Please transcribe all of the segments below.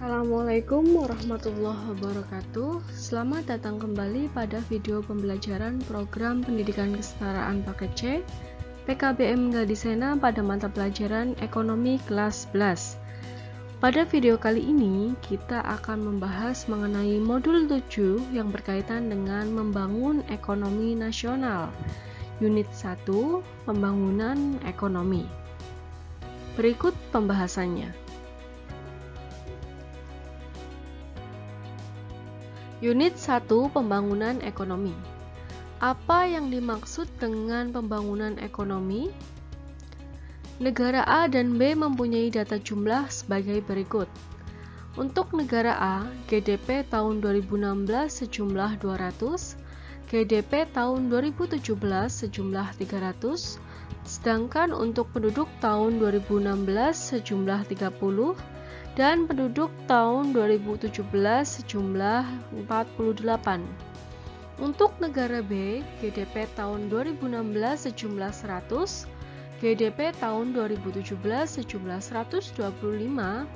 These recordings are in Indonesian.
Assalamualaikum warahmatullahi wabarakatuh. Selamat datang kembali pada video pembelajaran program pendidikan kesetaraan paket C PKBM Gadisena pada mata pelajaran Ekonomi kelas 11. Pada video kali ini kita akan membahas mengenai modul 7 yang berkaitan dengan membangun ekonomi nasional. Unit 1, Pembangunan Ekonomi. Berikut pembahasannya. Unit 1, Pembangunan Ekonomi. Apa yang dimaksud dengan pembangunan ekonomi? Negara A dan B mempunyai data jumlah sebagai berikut. Untuk negara A, GDP tahun 2016 sejumlah 200, GDP tahun 2017 sejumlah 300, sedangkan untuk penduduk tahun 2016 sejumlah 30, dan penduduk tahun 2017 sejumlah 48. Untuk negara B, GDP tahun 2016 sejumlah 100, GDP tahun 2017 sejumlah 125,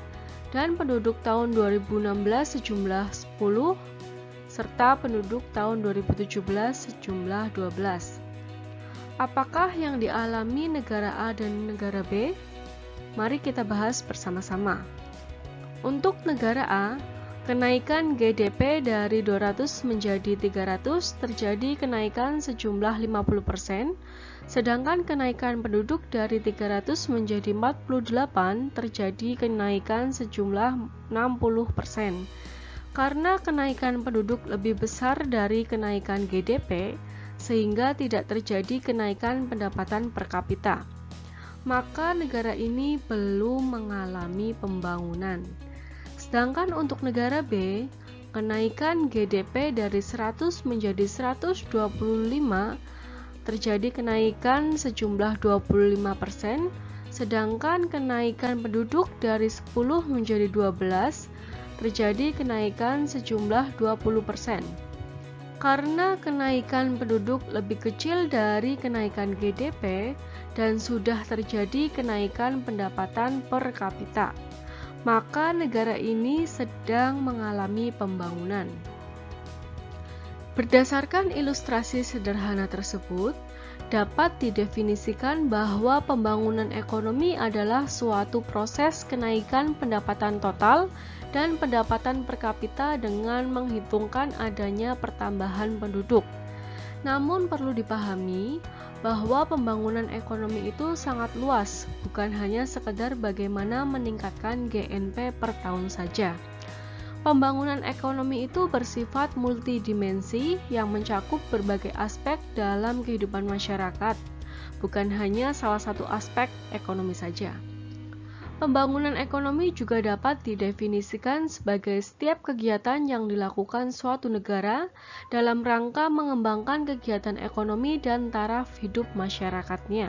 dan penduduk tahun 2016 sejumlah 10, serta penduduk tahun 2017 sejumlah 12. Apakah yang dialami negara A dan negara B? Mari kita bahas bersama-sama. Untuk negara A, kenaikan GDP dari 200 menjadi 300 terjadi kenaikan sejumlah 50%, sedangkan kenaikan penduduk dari 300 menjadi 48 terjadi kenaikan sejumlah 60%. Karena kenaikan penduduk lebih besar dari kenaikan GDP, sehingga tidak terjadi kenaikan pendapatan per kapita, maka negara ini belum mengalami pembangunan. Sedangkan untuk negara B, kenaikan GDP dari 100 menjadi 125 terjadi kenaikan sejumlah 25%, sedangkan kenaikan penduduk dari 10 menjadi 12 terjadi kenaikan sejumlah 20%. Karena kenaikan penduduk lebih kecil dari kenaikan GDP dan sudah terjadi kenaikan pendapatan per kapita, maka negara ini sedang mengalami pembangunan. Berdasarkan ilustrasi sederhana tersebut, dapat didefinisikan bahwa pembangunan ekonomi adalah suatu proses kenaikan pendapatan total dan pendapatan per kapita dengan menghitungkan adanya pertambahan penduduk. Namun perlu dipahami bahwa pembangunan ekonomi itu sangat luas, bukan hanya sekedar bagaimana meningkatkan GNP per tahun saja. Pembangunan ekonomi itu bersifat multidimensi yang mencakup berbagai aspek dalam kehidupan masyarakat, bukan hanya salah satu aspek ekonomi saja. Pembangunan ekonomi juga dapat didefinisikan sebagai setiap kegiatan yang dilakukan suatu negara dalam rangka mengembangkan kegiatan ekonomi dan taraf hidup masyarakatnya.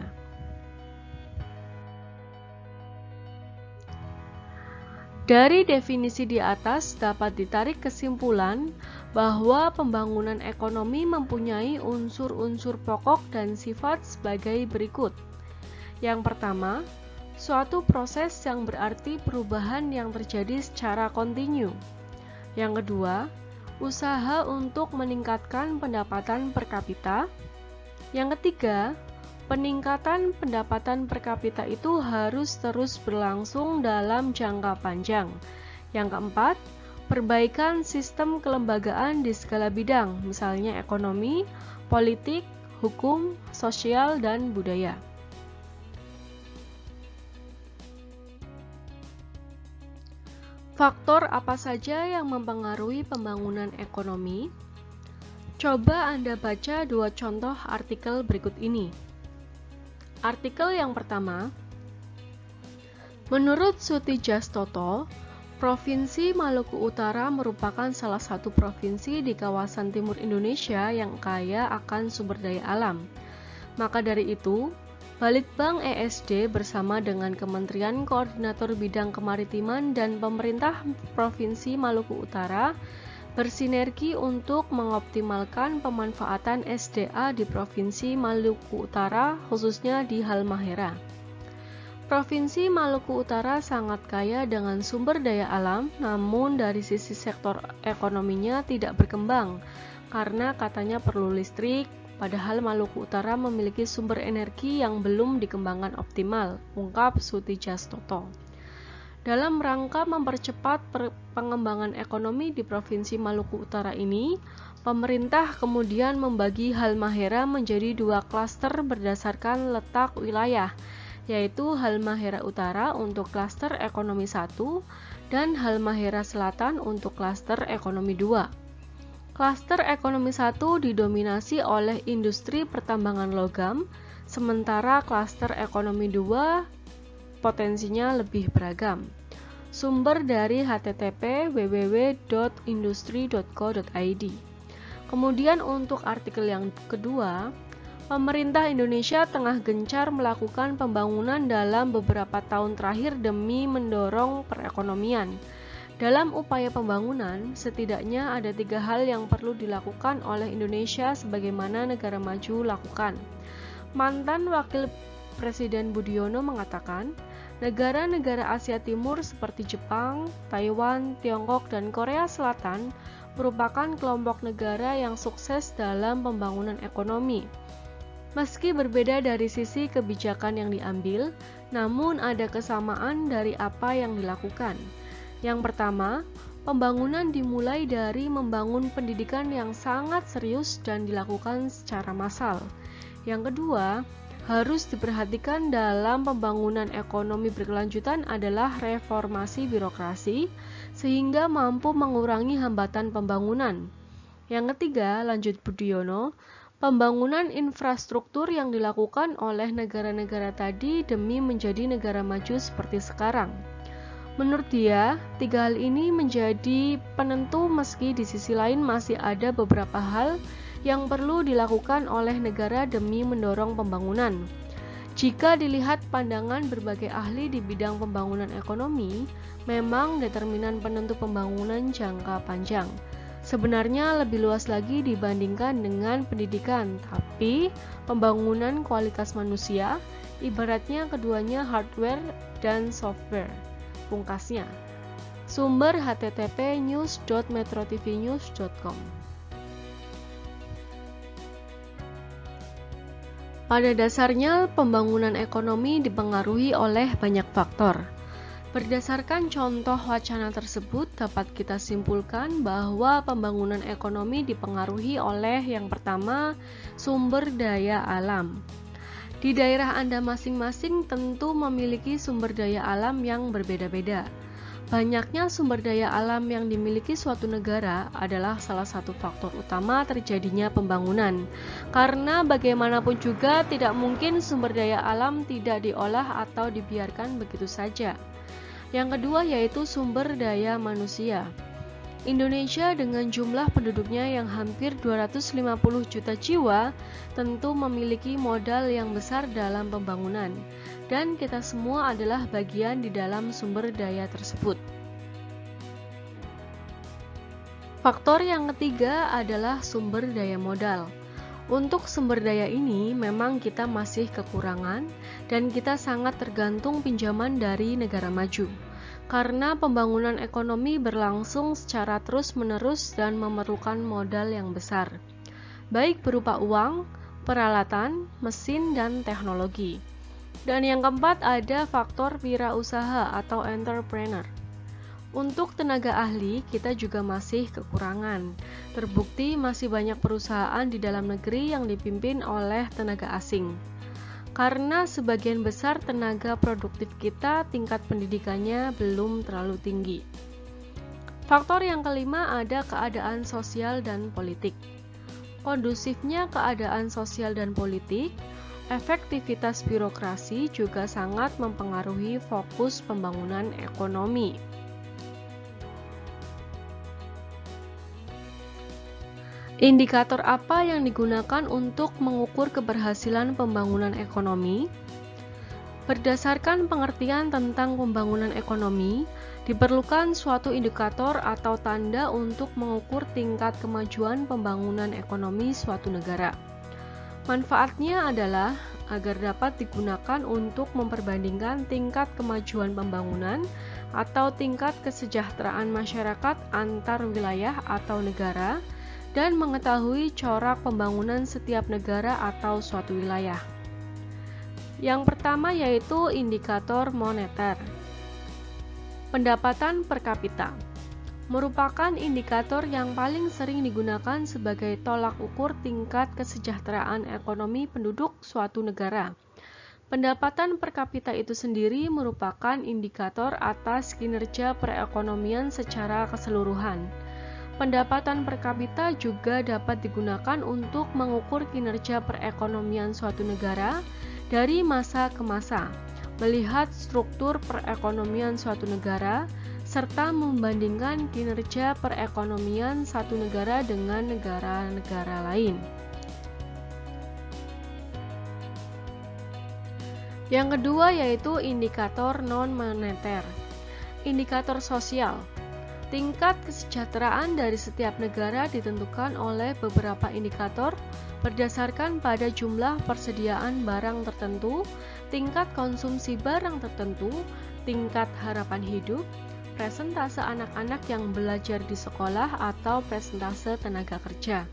Dari definisi di atas dapat ditarik kesimpulan bahwa pembangunan ekonomi mempunyai unsur-unsur pokok dan sifat sebagai berikut. Yang pertama, suatu proses yang berarti perubahan yang terjadi secara kontinu. Yang kedua, usaha untuk meningkatkan pendapatan per kapita. Yang ketiga, peningkatan pendapatan per kapita itu harus terus berlangsung dalam jangka panjang. Yang keempat, perbaikan sistem kelembagaan di segala bidang, misalnya ekonomi, politik, hukum, sosial, dan budaya. Faktor apa saja yang mempengaruhi pembangunan ekonomi? Coba Anda baca dua contoh artikel berikut ini. Artikel yang pertama, menurut Sutijastoto, Provinsi Maluku Utara merupakan salah satu provinsi di kawasan timur Indonesia yang kaya akan sumber daya alam. Maka dari itu, Balitbank ESD bersama dengan Kementerian Koordinator Bidang Kemaritiman dan Pemerintah Provinsi Maluku Utara bersinergi untuk mengoptimalkan pemanfaatan SDA di Provinsi Maluku Utara, khususnya di Halmahera. Provinsi Maluku Utara sangat kaya dengan sumber daya alam, namun dari sisi sektor ekonominya tidak berkembang karena katanya perlu listrik, padahal Maluku Utara memiliki sumber energi yang belum dikembangkan optimal, ungkap Sutijastoto. Dalam rangka mempercepat pengembangan ekonomi di Provinsi Maluku Utara ini, pemerintah kemudian membagi Halmahera menjadi 2 klaster berdasarkan letak wilayah, yaitu Halmahera Utara untuk klaster ekonomi 1 dan Halmahera Selatan untuk klaster ekonomi 2. Klaster ekonomi 1 didominasi oleh industri pertambangan logam, sementara klaster ekonomi 2 potensinya lebih beragam. Sumber dari http www.industri.co.id. Kemudian untuk artikel yang kedua, pemerintah Indonesia tengah gencar melakukan pembangunan dalam beberapa tahun terakhir demi mendorong perekonomian. Dalam upaya pembangunan, setidaknya ada 3 hal yang perlu dilakukan oleh Indonesia sebagaimana negara maju lakukan. Mantan Wakil Presiden Budiono mengatakan, negara-negara Asia Timur seperti Jepang, Taiwan, Tiongkok, dan Korea Selatan merupakan kelompok negara yang sukses dalam pembangunan ekonomi. Meski berbeda dari sisi kebijakan yang diambil, namun ada kesamaan dari apa yang dilakukan. Yang pertama, pembangunan dimulai dari membangun pendidikan yang sangat serius dan dilakukan secara massal. Yang kedua, harus diperhatikan dalam pembangunan ekonomi berkelanjutan adalah reformasi birokrasi, sehingga mampu mengurangi hambatan pembangunan. Yang ketiga, lanjut Budiono, pembangunan infrastruktur yang dilakukan oleh negara-negara tadi demi menjadi negara maju seperti sekarang. Menurut dia, 3 hal ini menjadi penentu meski di sisi lain masih ada beberapa hal yang perlu dilakukan oleh negara demi mendorong pembangunan. Jika dilihat pandangan berbagai ahli di bidang pembangunan ekonomi, memang determinan penentu pembangunan jangka panjang. Sebenarnya lebih luas lagi dibandingkan dengan pendidikan, tapi pembangunan kualitas manusia, ibaratnya keduanya hardware dan software. Pungkasnya. Sumber http news.metrotvnews.com. Pada dasarnya, pembangunan ekonomi dipengaruhi oleh banyak faktor. Berdasarkan contoh wacana tersebut, dapat kita simpulkan bahwa pembangunan ekonomi dipengaruhi oleh yang pertama, sumber daya alam. Di daerah Anda masing-masing tentu memiliki sumber daya alam yang berbeda-beda. Banyaknya sumber daya alam yang dimiliki suatu negara adalah salah satu faktor utama terjadinya pembangunan. Karena bagaimanapun juga tidak mungkin sumber daya alam tidak diolah atau dibiarkan begitu saja. Yang kedua yaitu sumber daya manusia. Indonesia dengan jumlah penduduknya yang hampir 250 juta jiwa tentu memiliki modal yang besar dalam pembangunan, dan kita semua adalah bagian di dalam sumber daya tersebut. Faktor yang ketiga adalah sumber daya modal. Untuk sumber daya ini memang kita masih kekurangan dan kita sangat tergantung pinjaman dari negara maju. Karena pembangunan ekonomi berlangsung secara terus-menerus dan memerlukan modal yang besar, baik berupa uang, peralatan, mesin, dan teknologi. Dan yang keempat ada faktor wirausaha atau entrepreneur. Untuk tenaga ahli, kita juga masih kekurangan. Terbukti masih banyak perusahaan di dalam negeri yang dipimpin oleh tenaga asing. Karena sebagian besar tenaga produktif kita tingkat pendidikannya belum terlalu tinggi. Faktor yang kelima ada keadaan sosial dan politik. Kondusifnya keadaan sosial dan politik, efektivitas birokrasi juga sangat mempengaruhi fokus pembangunan ekonomi. Indikator apa yang digunakan untuk mengukur keberhasilan pembangunan ekonomi? Berdasarkan pengertian tentang pembangunan ekonomi, diperlukan suatu indikator atau tanda untuk mengukur tingkat kemajuan pembangunan ekonomi suatu negara. Manfaatnya adalah agar dapat digunakan untuk memperbandingkan tingkat kemajuan pembangunan atau tingkat kesejahteraan masyarakat antar wilayah atau negara dan mengetahui corak pembangunan setiap negara atau suatu wilayah. Yang pertama yaitu indikator moneter. Pendapatan per kapita merupakan indikator yang paling sering digunakan sebagai tolak ukur tingkat kesejahteraan ekonomi penduduk suatu negara. Pendapatan per kapita itu sendiri merupakan indikator atas kinerja perekonomian secara keseluruhan. Pendapatan per kapita juga dapat digunakan untuk mengukur kinerja perekonomian suatu negara dari masa ke masa, melihat struktur perekonomian suatu negara, serta membandingkan kinerja perekonomian satu negara dengan negara-negara lain. Yang kedua yaitu indikator non-moneter. Indikator sosial. Tingkat kesejahteraan dari setiap negara ditentukan oleh beberapa indikator berdasarkan pada jumlah persediaan barang tertentu, tingkat konsumsi barang tertentu, tingkat harapan hidup, presentase anak-anak yang belajar di sekolah atau presentase tenaga kerja.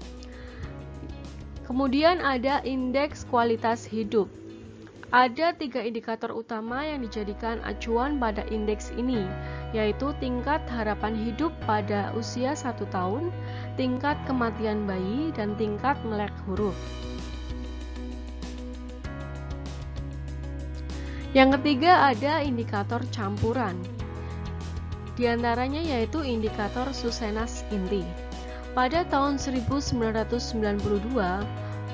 Kemudian ada indeks kualitas hidup. Ada 3 indikator utama yang dijadikan acuan pada indeks ini, yaitu tingkat harapan hidup pada usia 1 tahun, tingkat kematian bayi, dan tingkat melek huruf. Yang ketiga ada indikator campuran. Di antaranya yaitu indikator Susenas Inti. Pada tahun 1992,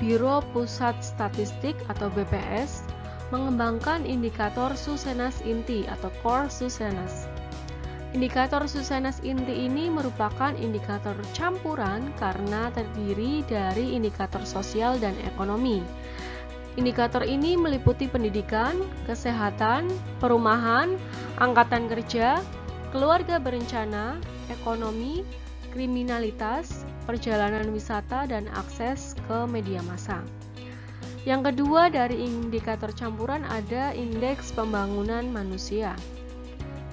Biro Pusat Statistik atau BPS mengembangkan indikator Susenas Inti atau Core Susenas. Indikator Susenas Inti ini merupakan indikator campuran karena terdiri dari indikator sosial dan ekonomi. Indikator ini meliputi pendidikan, kesehatan, perumahan, angkatan kerja, keluarga berencana, ekonomi, kriminalitas, perjalanan wisata, dan akses ke media massa. Yang kedua dari indikator campuran ada indeks pembangunan manusia.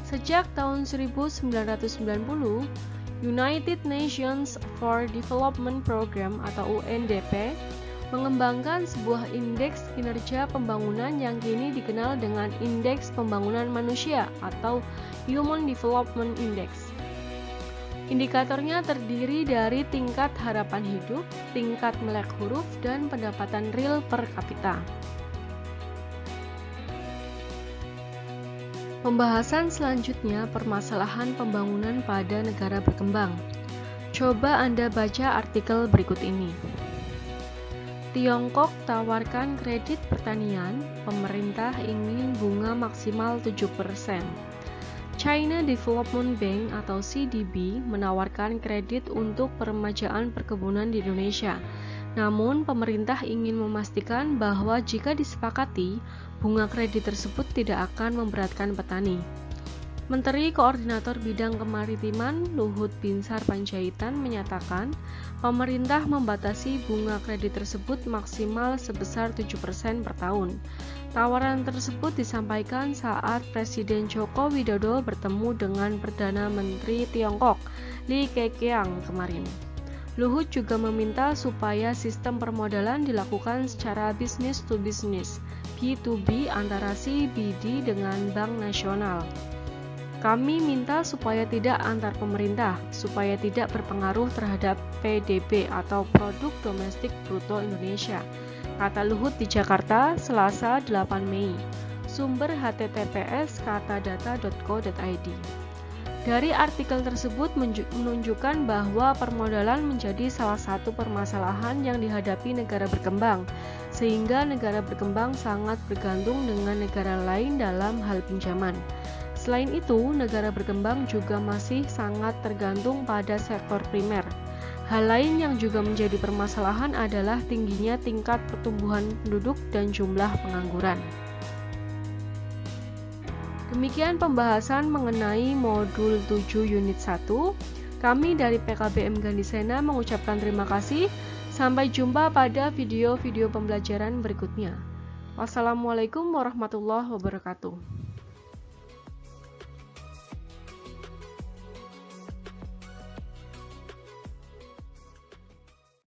Sejak tahun 1990, United Nations for Development Program atau UNDP mengembangkan sebuah indeks kinerja pembangunan yang kini dikenal dengan Indeks Pembangunan Manusia atau Human Development Index. Indikatornya terdiri dari tingkat harapan hidup, tingkat melek huruf, dan pendapatan real per kapita. Pembahasan selanjutnya permasalahan pembangunan pada negara berkembang. Coba Anda baca artikel berikut ini. Tiongkok tawarkan kredit pertanian, pemerintah ingin bunga maksimal 7%. China Development Bank atau CDB menawarkan kredit untuk peremajaan perkebunan di Indonesia. Namun, pemerintah ingin memastikan bahwa jika disepakati, bunga kredit tersebut tidak akan memberatkan petani. Menteri Koordinator Bidang Kemaritiman Luhut Binsar Panjaitan menyatakan, pemerintah membatasi bunga kredit tersebut maksimal sebesar 7% per tahun. Tawaran tersebut disampaikan saat Presiden Joko Widodo bertemu dengan Perdana Menteri Tiongkok, Li Keqiang kemarin. Luhut juga meminta supaya sistem permodalan dilakukan secara business to business, B2B antara CBD dengan Bank Nasional. Kami minta supaya tidak antar pemerintah, supaya tidak berpengaruh terhadap PDB atau Produk Domestik Bruto Indonesia, kata Luhut di Jakarta, Selasa 8 Mei. Sumber https://katadata.co.id. Dari artikel tersebut menunjukkan bahwa permodalan menjadi salah satu permasalahan yang dihadapi negara berkembang, sehingga negara berkembang sangat bergantung dengan negara lain dalam hal pinjaman. Selain itu, negara berkembang juga masih sangat tergantung pada sektor primer. Hal lain yang juga menjadi permasalahan adalah tingginya tingkat pertumbuhan penduduk dan jumlah pengangguran. Demikian pembahasan mengenai modul 7 unit 1. Kami dari PKBM Gandhisena mengucapkan terima kasih. Sampai jumpa pada video-video pembelajaran berikutnya. Wassalamualaikum warahmatullahi wabarakatuh.